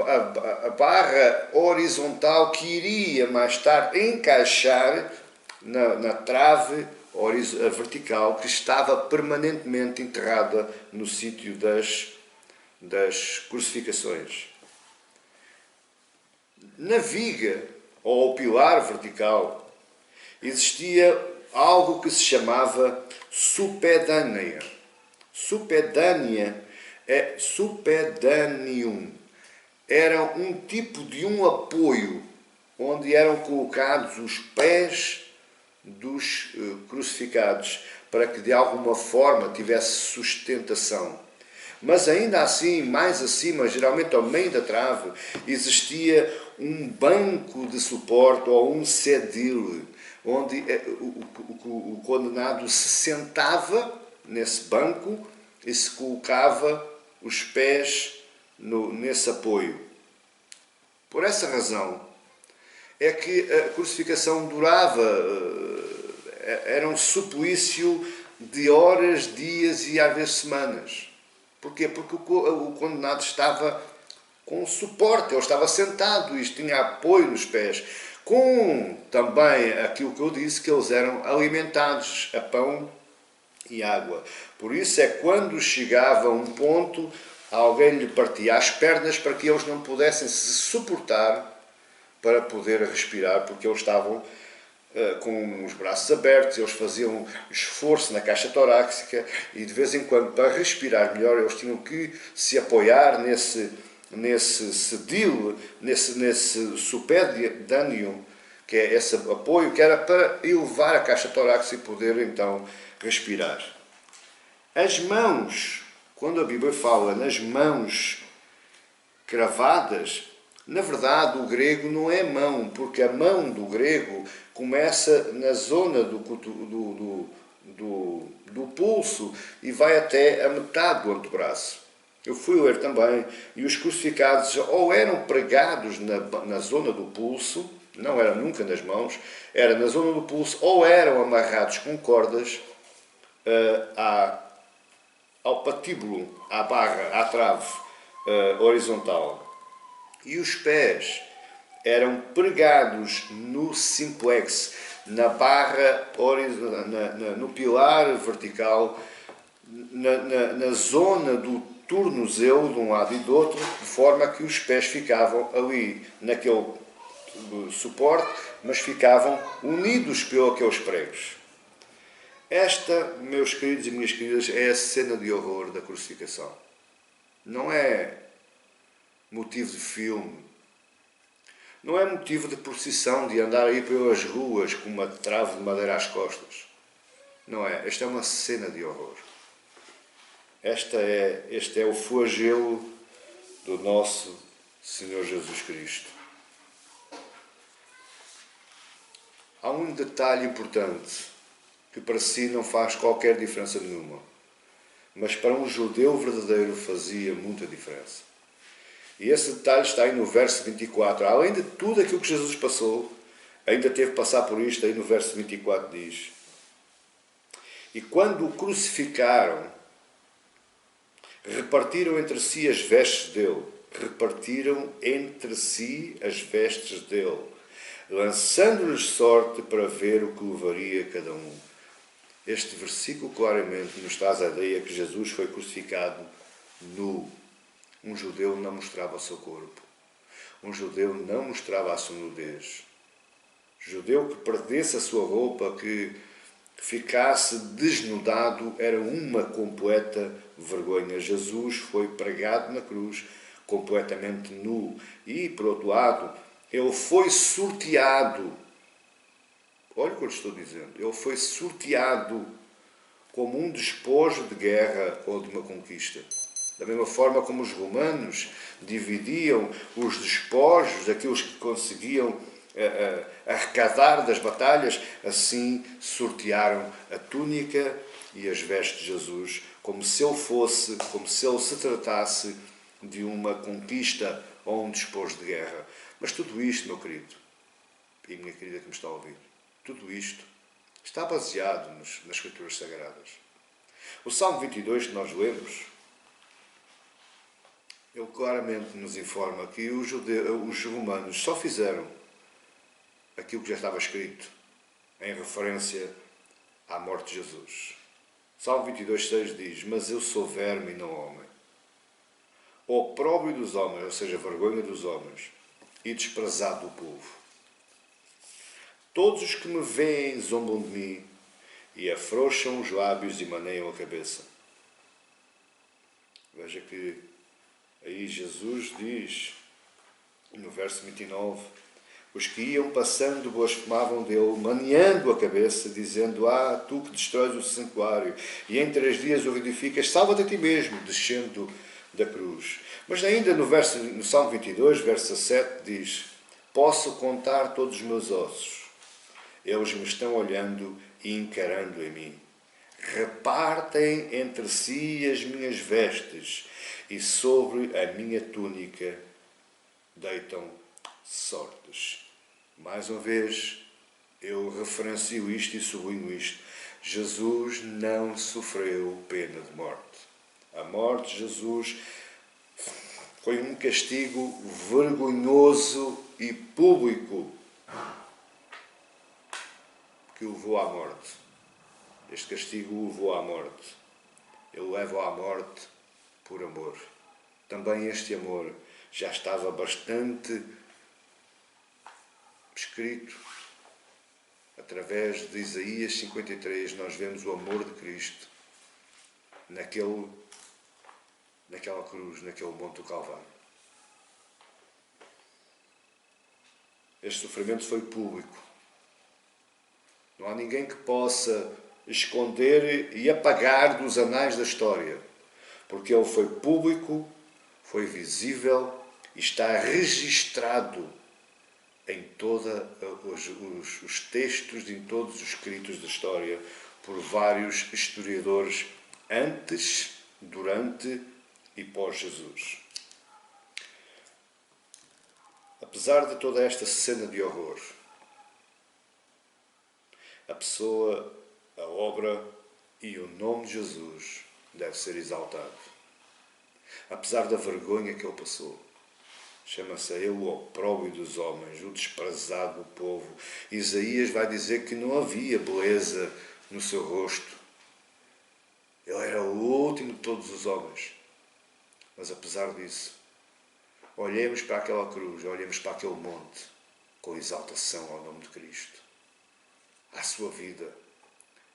a barra horizontal que iria mais tarde encaixar na trave vertical que estava permanentemente enterrada no sítio das crucificações. Na viga, ou pilar vertical, existia algo que se chamava supedânea. Supedânea é supedanium. Era um tipo de um apoio onde eram colocados os pés dos crucificados para que de alguma forma tivesse sustentação. Mas ainda assim, mais acima, geralmente ao meio da trave, existia um banco de suporte ou um sedil, onde o condenado se sentava nesse banco e se colocava os pés nesse apoio. Por essa razão é que a crucificação durava, era um suplício de horas, dias e às vezes semanas. Porquê? Porque o condenado estava com suporte, ele estava sentado e tinha apoio nos pés. Com também aquilo que eu disse, que eles eram alimentados a pão e água. Por isso é quando chegava a um ponto, alguém lhe partia as pernas para que eles não pudessem se suportar para poder respirar, porque eles estavam com os braços abertos, eles faziam esforço na caixa torácica e de vez em quando, para respirar melhor, eles tinham que se apoiar nesse sedil, nesse supedanium, que é esse apoio que era para elevar a caixa torácica e poder então respirar. As mãos, quando a Bíblia fala nas mãos cravadas, na verdade, o grego não é mão, porque a mão do grego começa na zona do pulso e vai até a metade do antebraço. Eu fui ler também, e os crucificados ou eram pregados na zona do pulso, não era nunca nas mãos, era na zona do pulso, ou eram amarrados com cordas ao patíbulo, à barra, à trave horizontal. E os pés eram pregados no simplex, na barra, no pilar vertical, na zona do tornozelo de um lado e do outro, de forma que os pés ficavam ali naquele suporte, mas ficavam unidos por aqueles pregos. Esta, meus queridos e minhas queridas, é a cena de horror da crucificação. Não é motivo de filme, não é motivo de procissão, de andar aí pelas ruas com uma trave de madeira às costas. Não é. Esta é uma cena de horror. Este é o flagelo do nosso Senhor Jesus Cristo. Há um detalhe importante que para si não faz qualquer diferença nenhuma, mas para um judeu verdadeiro fazia muita diferença. E esse detalhe está aí no verso 24. Além de tudo aquilo que Jesus passou, ainda teve que passar por isto. Aí no verso 24 diz: e quando o crucificaram, repartiram entre si as vestes dele. Repartiram entre si as vestes dele, lançando-lhes sorte para ver o que levaria cada um. Este versículo claramente nos traz a ideia que Jesus foi crucificado nu. Um judeu não mostrava o seu corpo. Um judeu não mostrava a sua nudez. Judeu que perdesse a sua roupa, que ficasse desnudado, era uma completa vergonha. Jesus foi pregado na cruz completamente nu. E, por outro lado, ele foi sorteado. Olha o que eu estou dizendo. Ele foi sorteado como um despojo de guerra ou de uma conquista. Da mesma forma como os romanos dividiam os despojos, aqueles que conseguiam arrecadar das batalhas, assim sortearam a túnica e as vestes de Jesus, como se ele se tratasse de uma conquista ou um despojo de guerra. Mas tudo isto, meu querido e minha querida que me está a ouvir, tudo isto está baseado nas Escrituras Sagradas. O Salmo 22 que nós lemos, ele claramente nos informa que os romanos só fizeram aquilo que já estava escrito em referência à morte de Jesus. Salmo 22,6 diz: mas eu sou verme e não homem, opróbrio dos homens, ou seja, vergonha dos homens, e desprezado do povo. Todos os que me veem zombam de mim, e afrouxam os lábios e maneiam a cabeça. Veja que aí Jesus diz, no verso 29, os que iam passando blasfemavam dele, maneando a cabeça, dizendo: tu que destróis o santuário, e em 3 dias o reedificas, salva-te a ti mesmo, descendo da cruz. Mas ainda no Salmo 22, verso 7, diz: posso contar todos os meus ossos, eles me estão olhando e encarando em mim. Repartem entre si as minhas vestes, e sobre a minha túnica deitam sortes. Mais uma vez, eu referencio isto e sublinho isto. Jesus não sofreu pena de morte. A morte de Jesus foi um castigo vergonhoso e público que o levou à morte. Este castigo o levou à morte. Ele leva à morte por amor. Também este amor já estava bastante escrito. Através de Isaías 53, nós vemos o amor de Cristo naquela cruz, naquele monte do Calvário. Este sofrimento foi público. Não há ninguém que possa esconder e apagar dos anais da história, porque ele foi público, foi visível e está registado em todos os textos, em todos os escritos da história, por vários historiadores antes, durante e pós-Jesus. Apesar de toda esta cena de horror, a pessoa, a obra e o nome de Jesus deve ser exaltado. Apesar da vergonha que ele passou, chama-se a ele o opróbrio dos homens, o desprezado do povo. Isaías vai dizer que não havia beleza no seu rosto. Ele era o último de todos os homens. Mas apesar disso, olhemos para aquela cruz, olhemos para aquele monte, com exaltação ao nome de Cristo, à sua vida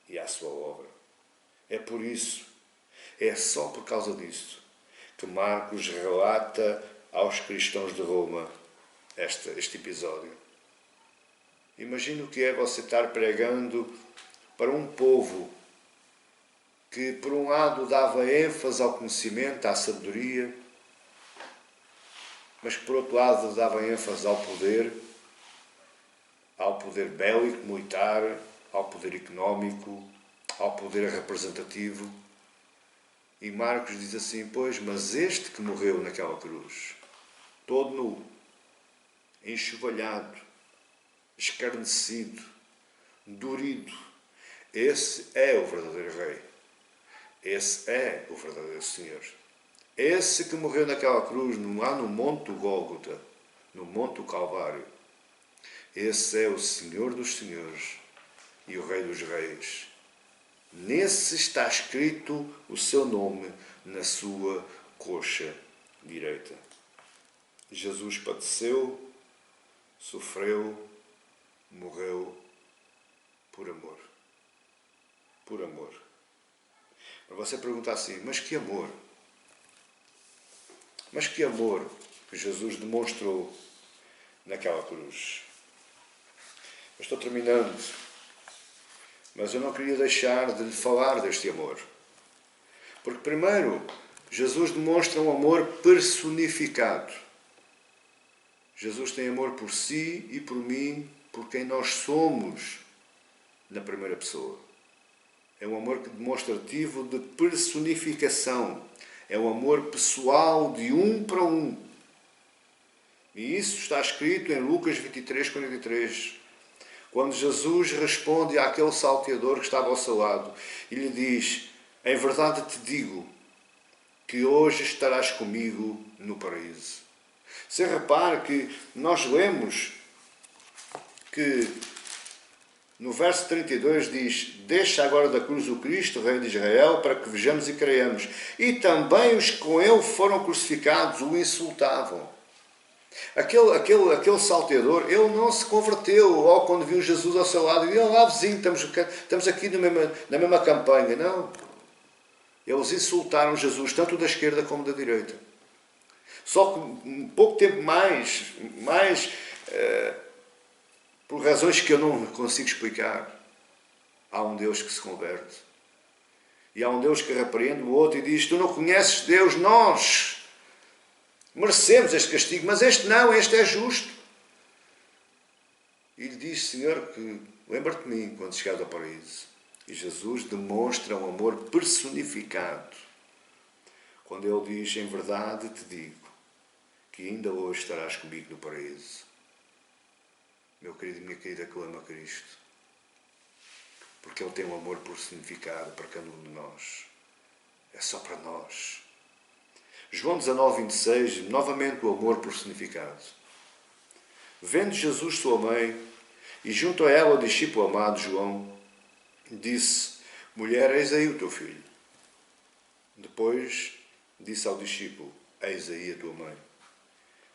e à sua obra. É por isso, é só por causa disso, que Marcos relata aos cristãos de Roma este episódio. Imagina o que é você estar pregando para um povo que, por um lado, dava ênfase ao conhecimento, à sabedoria, mas que, por outro lado, dava ênfase ao poder bélico, militar, ao poder económico, ao poder representativo. E Marcos diz assim: pois, mas este que morreu naquela cruz, todo nu, enxovalhado, escarnecido, dorido, esse é o verdadeiro Rei. Esse é o verdadeiro Senhor. Esse que morreu naquela cruz, lá no Monte do Gólgota, no Monte do Calvário. Esse é o Senhor dos Senhores e o Rei dos Reis. Nesse está escrito o seu nome na sua coxa direita. Jesus padeceu, sofreu, morreu por amor. Por amor. Para você perguntar assim: mas que amor? Mas que amor que Jesus demonstrou naquela cruz? Eu estou terminando, mas eu não queria deixar de lhe falar deste amor. Porque primeiro, Jesus demonstra um amor personificado. Jesus tem amor por si e por mim, por quem nós somos, na primeira pessoa. É um amor demonstrativo de personificação. É um amor pessoal de um para um. E isso está escrito em Lucas 23, 43. Quando Jesus responde àquele salteador que estava ao seu lado e lhe diz: em verdade te digo que hoje estarás comigo no paraíso. Você repare que nós lemos que no verso 32 diz: deixa agora da cruz o Cristo, Rei de Israel, para que vejamos e creiamos. E também os que com ele foram crucificados o insultavam. Aquele salteador, ele não se converteu logo quando viu Jesus ao seu lado. E ele lá vizinho, estamos aqui na mesma campanha. Não. Eles insultaram Jesus, tanto da esquerda como da direita. Só que um pouco tempo mais por razões que eu não consigo explicar, há um Deus que se converte. E há um Deus que repreende o outro e diz: tu não conheces Deus, nós merecemos este castigo, mas este não, este é justo. E lhe diz: Senhor, que lembra-te de mim quando chegares ao paraíso. E Jesus demonstra um amor personificado. Quando ele diz: em verdade te digo, que ainda hoje estarás comigo no paraíso. Meu querido e minha querida, clama a Cristo. Porque Ele tem um amor personificado para cada um de nós. É só para nós. João 19, 26, novamente o amor personificado. Vendo Jesus sua mãe, e junto a ela o discípulo amado João, disse: mulher, eis aí o teu filho. Depois disse ao discípulo: eis aí a tua mãe.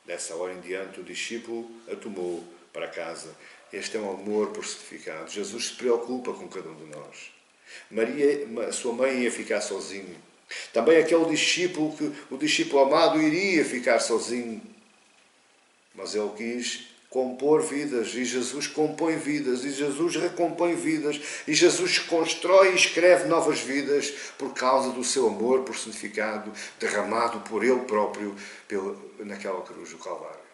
Dessa hora em diante o discípulo a tomou para casa. Este é um amor personificado. Jesus se preocupa com cada um de nós. Maria, a sua mãe, ia ficar sozinho. Também aquele discípulo, que o discípulo amado iria ficar sozinho. Mas ele quis compor vidas, e Jesus compõe vidas, e Jesus recompõe vidas, e Jesus constrói e escreve novas vidas por causa do seu amor personificado, derramado por Ele próprio naquela cruz do Calvário.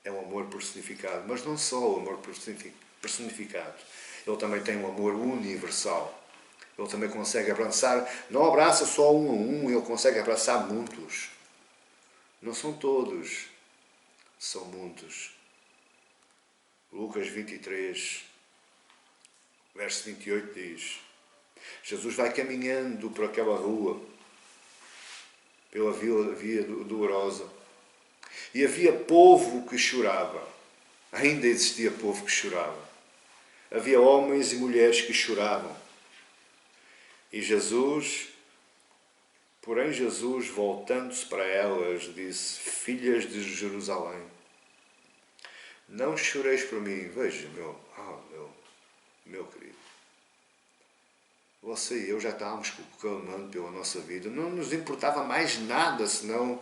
É um amor personificado, mas não só o amor personificado. Ele também tem um amor universal. Ele também consegue abraçar, não abraça só um a um, ele consegue abraçar muitos. Não são todos, são muitos. Lucas 23, verso 28 diz: Jesus vai caminhando por aquela rua, pela via dolorosa, e havia povo que chorava. Ainda existia povo que chorava. Havia homens e mulheres que choravam. E Jesus, voltando-se para elas, disse: filhas de Jerusalém, não choreis por mim. Veja, meu querido, você e eu já estávamos clamando pela nossa vida. Não nos importava mais nada senão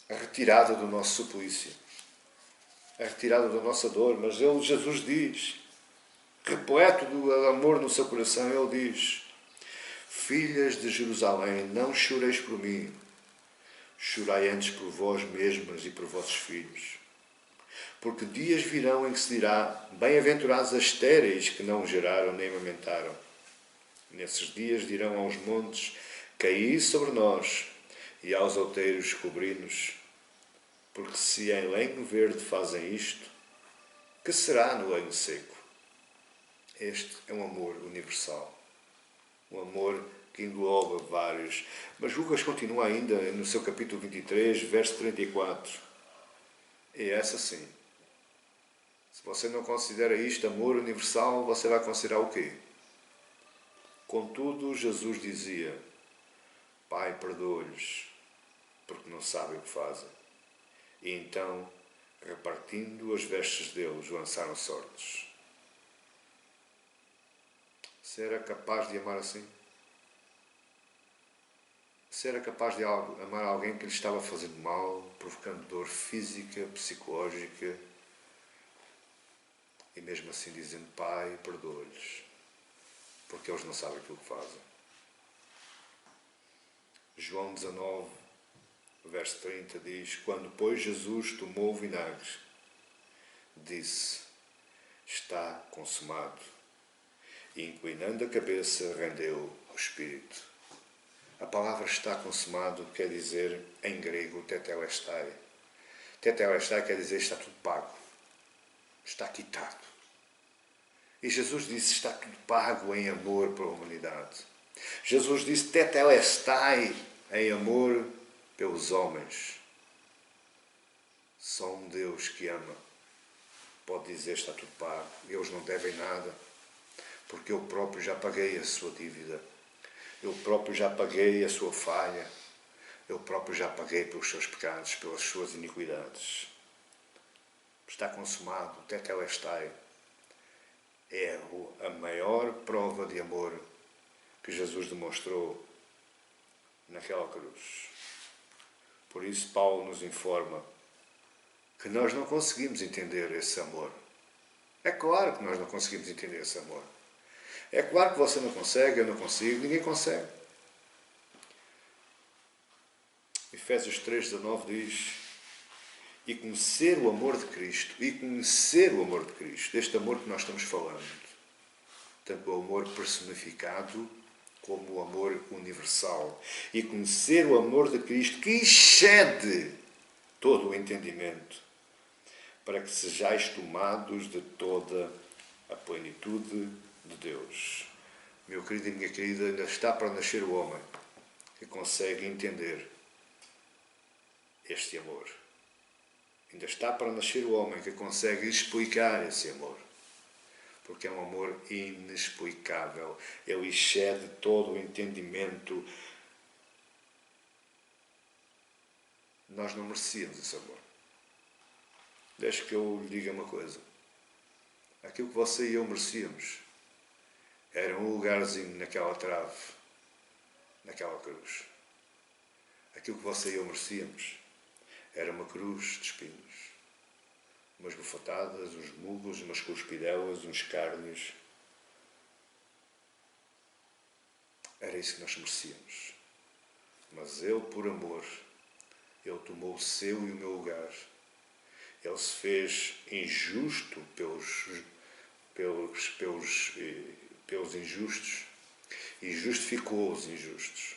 a retirada do nosso suplício, a retirada da nossa dor. Mas Jesus diz, repleto do amor no seu coração, ele diz: filhas de Jerusalém, não choreis por mim, chorai antes por vós mesmas e por vossos filhos. Porque dias virão em que se dirá: bem-aventurados as estéreis que não geraram nem amamentaram. Nesses dias dirão aos montes: caí sobre nós, e aos outeiros cobri-nos. Porque se em lenho verde fazem isto, que será no lenho seco? Este é um amor universal. Um amor que engloba vários. Mas Lucas continua ainda no seu capítulo 23, verso 34. E essa sim. Se você não considera isto amor universal, você vai considerar o quê? Contudo, Jesus dizia: Pai, perdoa-lhes, porque não sabem o que fazem. E então, repartindo as vestes deles, lançaram sortes. Você era capaz de amar assim? Você era capaz de amar alguém que lhe estava fazendo mal, provocando dor física, psicológica, e mesmo assim dizendo: Pai, perdoa-lhes, porque eles não sabem aquilo que fazem. João 19, verso 30 diz: quando, pois, Jesus tomou o vinagre, disse: está consumado. E, inclinando a cabeça, rendeu ao Espírito. A palavra está consumado quer dizer, em grego, tetelestai. Tetelestai quer dizer está tudo pago. Está quitado. E Jesus disse: está tudo pago em amor pela humanidade. Jesus disse tetelestai, em amor pelos homens. Só um Deus que ama pode dizer: está tudo pago, eles não devem nada, porque eu próprio já paguei a sua dívida, eu próprio já paguei a sua falha, eu próprio já paguei pelos seus pecados, pelas suas iniquidades. Está consumado, tetelestai. É a maior prova de amor que Jesus demonstrou naquela cruz. Por isso Paulo nos informa que nós não conseguimos entender esse amor. É claro que nós não conseguimos entender esse amor. É claro que você não consegue, eu não consigo, ninguém consegue. Efésios 3,19 diz: e conhecer o amor de Cristo, este amor que nós estamos falando, tanto o amor personificado como o amor universal, e conhecer o amor de Cristo que excede todo o entendimento, para que sejais tomados de toda a plenitude de Deus. Meu querido e minha querida, ainda está para nascer o homem que consegue entender este amor. Ainda está para nascer o homem que consegue explicar esse amor. Porque é um amor inexplicável. Ele excede todo o entendimento. Nós não merecíamos esse amor. Deixe que eu lhe diga uma coisa. Aquilo que você e eu merecíamos era um lugarzinho naquela trave, naquela cruz. Aquilo que você e eu merecíamos era uma cruz de espinhos. Umas bufetadas, uns murros, umas cuspidelas, uns escárnios. Era isso que nós merecíamos. Mas Ele, por amor, Ele tomou o seu e o meu lugar. Ele se fez injusto pelos injustos e justificou os injustos.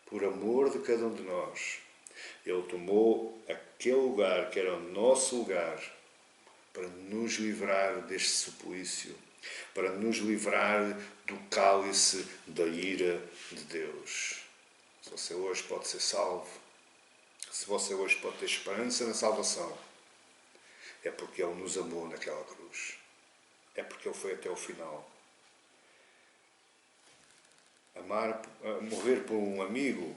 Por amor de cada um de nós, Ele tomou aquele lugar que era o nosso lugar para nos livrar deste suplício, para nos livrar do cálice da ira de Deus. Se você hoje pode ser salvo, se você hoje pode ter esperança na salvação, é porque Ele nos amou naquela cruz. É porque Ele foi até o final. Morrer por um amigo,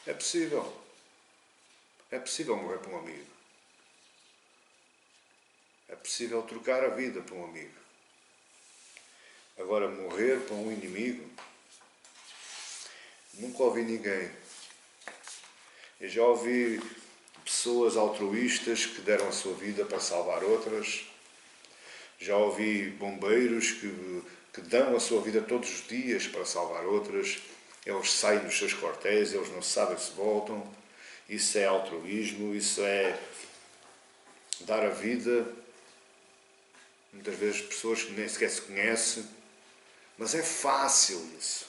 é possível. É possível morrer por um amigo. É possível trocar a vida por um amigo. Agora, morrer por um inimigo, nunca ouvi ninguém. Eu já ouvi pessoas altruístas que deram a sua vida para salvar outras. Já ouvi bombeiros que dão a sua vida todos os dias para salvar outras. Eles saem dos seus quartéis, eles não sabem se voltam. Isso é altruísmo, isso é dar a vida. Muitas vezes pessoas que nem sequer se conhecem. Mas é fácil isso.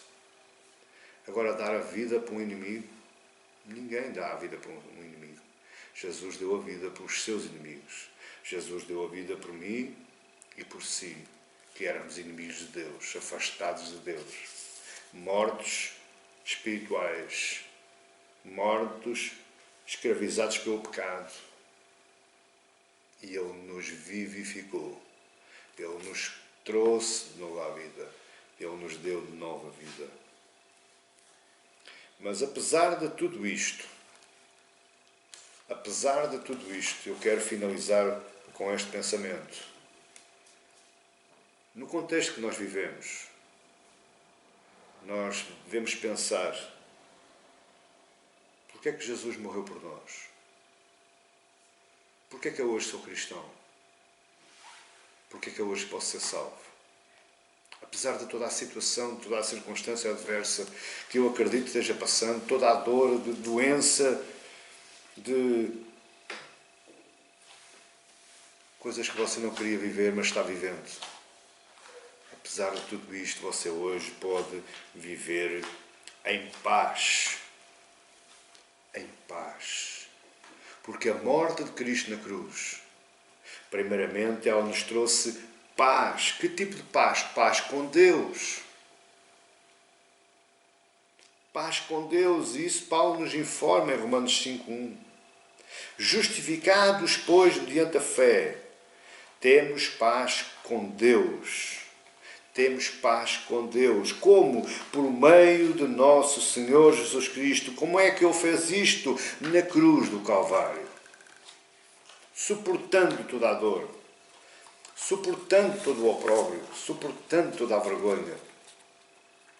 Agora, dar a vida para um inimigo, ninguém dá a vida para um inimigo. Jesus deu a vida pelos seus inimigos. Jesus deu a vida por mim e por si, que éramos inimigos de Deus, afastados de Deus, mortos espirituais, mortos, escravizados pelo pecado. E Ele nos vivificou. Ele nos trouxe de novo à vida. Ele nos deu de nova vida. Mas apesar de tudo isto, eu quero finalizar com este pensamento. No contexto que nós vivemos, nós devemos pensar: porquê é que Jesus morreu por nós? Porquê é que eu hoje sou cristão? Porquê é que eu hoje posso ser salvo? Apesar de toda a situação, de toda a circunstância adversa que eu acredito esteja passando, toda a dor, de doença, de coisas que você não queria viver, mas está vivendo. Apesar de tudo isto, você hoje pode viver em paz. Em paz. Porque a morte de Cristo na cruz, primeiramente, ela nos trouxe paz. Que tipo de paz? Paz com Deus. Paz com Deus, e isso Paulo nos informa em Romanos 5:1. Justificados, pois, mediante a fé, temos paz com Deus. Temos paz com Deus. Como? Por meio de nosso Senhor Jesus Cristo. Como é que Ele fez isto? Na cruz do Calvário. Suportando toda a dor. Suportando todo o opróbrio. Suportando toda a vergonha.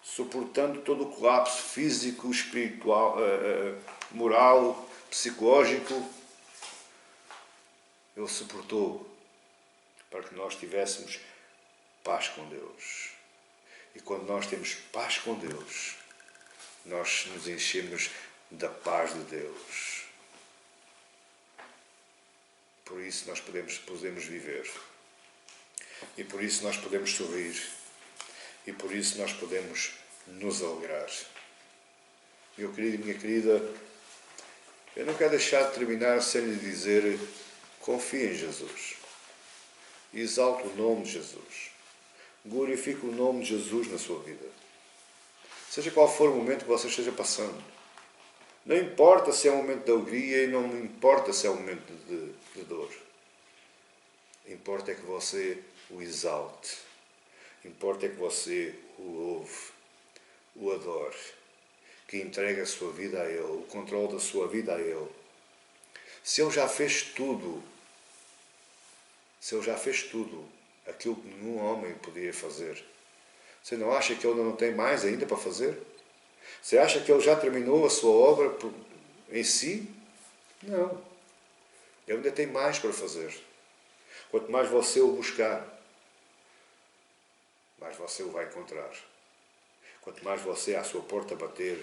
Suportando todo o colapso físico, espiritual, moral, psicológico. Ele suportou para que nós tivéssemos paz com Deus. E quando nós temos paz com Deus, nós nos enchemos da paz de Deus. Por isso nós podemos viver. E por isso nós podemos sorrir. E por isso nós podemos nos alegrar. Meu querido e minha querida, eu não quero deixar de terminar sem lhe dizer: confie em Jesus. Exalte o nome de Jesus. Glorifique o nome de Jesus na sua vida. Seja qual for o momento que você esteja passando. Não importa se é um momento de alegria e não importa se é um momento de dor. Importa é que você o exalte. Importa é que você o louve, o adore, que entregue a sua vida a Ele, o controle da sua vida a Ele. Se Ele já fez tudo, aquilo que nenhum homem podia fazer, você não acha que Ele não tem mais ainda para fazer? Você acha que Ele já terminou a sua obra em si? Não. Ele ainda tem mais para fazer. Quanto mais você o buscar, mais você o vai encontrar. Quanto mais você à sua porta bater,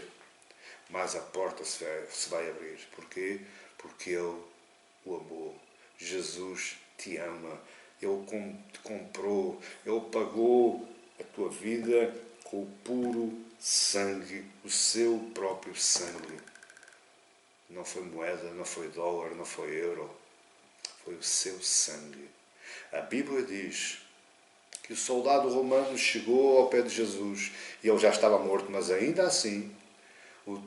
mais a porta se vai abrir. Porquê? Porque Ele o amou. Jesus te ama. Ele te comprou. Ele pagou a tua vida com o puro sangue, o seu próprio sangue. Não foi moeda, não foi dólar, não foi euro. Foi o seu sangue. A Bíblia diz que o soldado romano chegou ao pé de Jesus e ele já estava morto, mas ainda assim o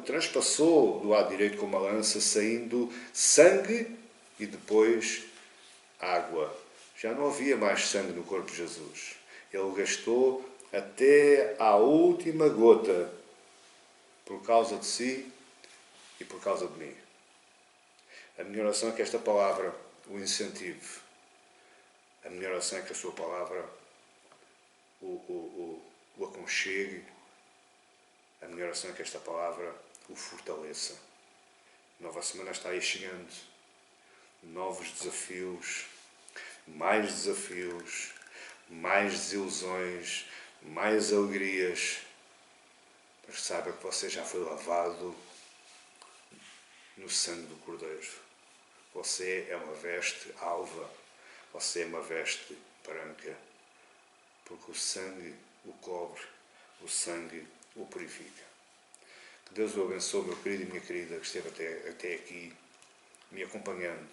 transpassou do lado direito com uma lança, saindo sangue e depois água. Já não havia mais sangue no corpo de Jesus. Ele gastou até à última gota por causa de si e por causa de mim. A minha oração é que esta palavra o incentive. A minha oração é que a sua palavra o aconchegue. A minha oração é que esta palavra o fortaleça. Nova semana está aí chegando. Novos desafios, mais desilusões, mais alegrias. Mas saiba que você já foi lavado no sangue do Cordeiro. Você é uma veste alva. Você é uma veste branca. Porque o sangue o cobre, o sangue o purifica. Que Deus o abençoe, meu querido e minha querida, que esteve até aqui, me acompanhando.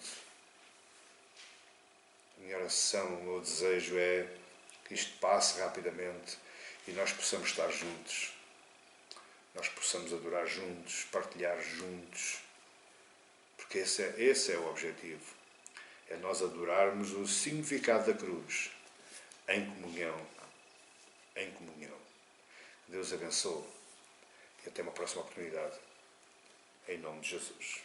A minha oração, o meu desejo é que isto passe rapidamente e nós possamos estar juntos. Nós possamos adorar juntos, partilhar juntos. Porque esse é o objetivo. É nós adorarmos o significado da cruz em comunhão. Em comunhão. Deus abençoe e até uma próxima oportunidade. Em nome de Jesus.